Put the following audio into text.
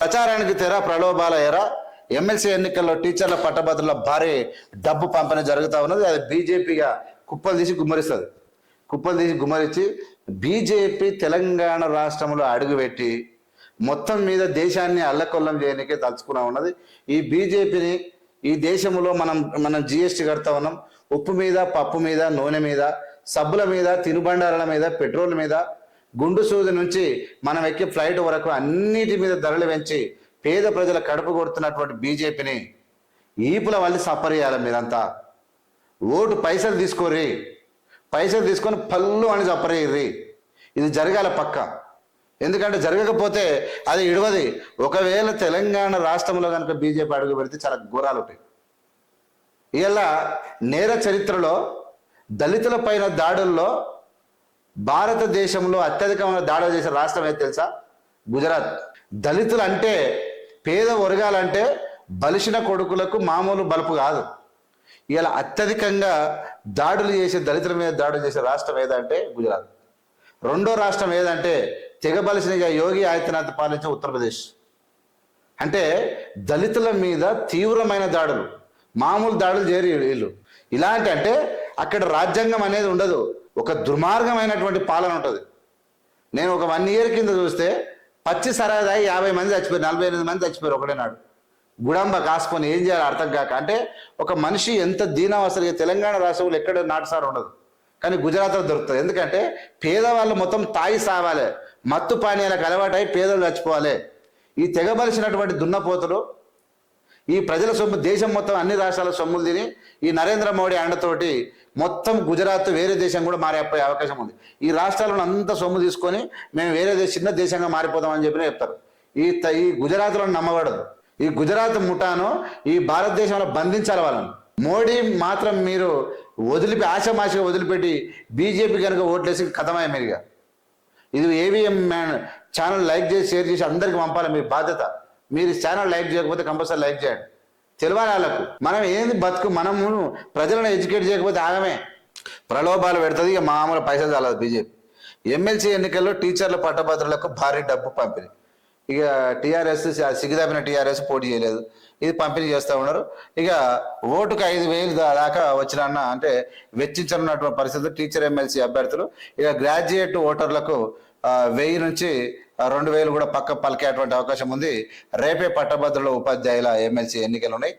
ప్రచారానికి తెర, ప్రలోభాల ఎర. ఎమ్మెల్సీ ఎన్నికల్లో టీచర్ల పట్టభద్రుల భారీ డబ్బు పంపిణీ జరుగుతూ ఉన్నది. అది బీజేపీగా కుప్పలు తీసి గుమ్మరిస్తుంది. కుప్పలు తీసి గుమ్మరించి బీజేపీ తెలంగాణ రాష్ట్రంలో అడుగుపెట్టి మొత్తం మీద దేశాన్ని అల్లకొల్లం చేయడానికే తలుచుకున్నా ఉన్నది. ఈ బీజేపీని ఈ దేశంలో మనం జిఎస్టీ కడతా ఉన్నాం. ఉప్పు మీద, పప్పు మీద, నూనె మీద, సబ్బుల మీద, తినుబండారాల మీద, పెట్రోల్ మీద, గుండు సూది నుంచి మనం ఎక్కే ఫ్లైట్ వరకు అన్నిటి మీద ధరలు పెంచి పేద ప్రజల కడుపు కొడుతున్నటువంటి బీజేపీని ఈపుల వాళ్ళని సపరేయాలి. మీరంతా ఓటు పైసలు తీసుకోర్రి, పైసలు తీసుకొని పళ్ళు అని సపరేయర్రి. ఇది జరగాల పక్క. ఎందుకంటే జరగకపోతే అది ఇడవది. ఒకవేళ తెలంగాణ రాష్ట్రంలో కనుక బీజేపీ అడుగు పెడితే చాలా ఘోరాలు ఉంటాయి. ఇలా నేర చరిత్రలో దళితుల పైన దాడుల్లో భారతదేశంలో అత్యధికమైన దాడులు చేసిన రాష్ట్రం ఏది తెలుసా? గుజరాత్. దళితులు అంటే, పేద వర్గాలంటే బలిసిన కొడుకులకు మామూలు బలుపు కాదు. ఇలా అత్యధికంగా దాడులు చేసే, దళితుల మీద దాడులు చేసే రాష్ట్రం ఏదంటే గుజరాత్. రెండో రాష్ట్రం ఏదంటే తెగబలిసిన యోగి ఆదిత్యనాథ్ పాలించే ఉత్తరప్రదేశ్. అంటే దళితుల మీద తీవ్రమైన దాడులు, మామూలు దాడులు చేరి వీళ్ళు. ఇలాంటి అంటే అక్కడ రాజ్యాంగం అనేది ఉండదు, ఒక దుర్మార్గమైనటువంటి పాలన ఉంటుంది. నేను ఒక 1 year కింద చూస్తే పచ్చి సరాదాయి 50 మంది చచ్చిపోయారు, 48 మంది చచ్చిపోయారు ఒకటే నాడు. గుడాంబ కాసుకొని ఏం చేయాలి అర్థం కాక. అంటే ఒక మనిషి ఎంత దీనావసరిగా. తెలంగాణ రాష్ట్రంలో ఎక్కడ నాటుసారు ఉండదు, కానీ గుజరాత్లో దొరుకుతుంది. ఎందుకంటే పేదవాళ్ళు మొత్తం తాగి సావాలి, మత్తు పానీయాలకు అలవాటై పేదలు చచ్చిపోవాలి. ఈ తెగబలిసినటువంటి దున్నపోతులు ఈ ప్రజల సొమ్ము, దేశం మొత్తం అన్ని రాష్ట్రాల సొమ్ములు తిని ఈ నరేంద్ర మోడీ అండతోటి మొత్తం గుజరాత్ వేరే దేశం కూడా మారిపోయే అవకాశం ఉంది. ఈ రాష్ట్రాలను అంత సొమ్ము తీసుకొని మేము వేరే చిన్న దేశంగా మారిపోతామని చెప్పి చెప్తారు. ఈ గుజరాత్లో నమ్మబడదు. ఈ గుజరాత్ ముఠాను ఈ భారతదేశంలో బంధించాలి వాళ్ళని. మోడీ మాత్రం మీరు ఆశమాశగా వదిలిపెట్టి బీజేపీ కనుక ఓట్లేసి కథమయ్య మీరుగా. ఇది ఏవిఎం ఛానల్ లైక్ చేసి, షేర్ చేసి అందరికి పంపాలి. మీ బాధ్యత. మీరు ఛానల్ లైక్ చేయకపోతే కంపల్సరీ లైక్ చేయండి. తెలియాలి వాళ్ళకు మనం ఏంది బతుకు. మనము ప్రజలను ఎడ్యుకేట్ చేయకపోతే ఆగమే. ప్రలోభాలు పెడుతుంది. ఇక మామూలు పైసలు చాలదు బీజేపీ. ఎమ్మెల్సీ ఎన్నికల్లో టీచర్ల పట్టభద్రులకు భారీ డబ్బు పంపిణీ. ఇక టీఆర్ఎస్ సిగ్గుదాపిన టీఆర్ఎస్ పోటీ చేయలేదు, ఇది పంపిణీ చేస్తూ ఉన్నారు. ఇక ఓటుకు 5,000 దాకా వచ్చిన అంటే వెచ్చించనున్నటువంటి పరిస్థితులు టీచర్ ఎమ్మెల్సీ అభ్యర్థులు. ఇక గ్రాడ్యుయేట్ ఓటర్లకు 1000 నుంచి 2,000 కూడా పక్క పలికేటువంటి అవకాశం ఉంది. రేపే పట్టభద్రుల ఉపాధ్యాయుల ఎమ్మెల్సీ ఎన్నికలు ఉన్నాయి.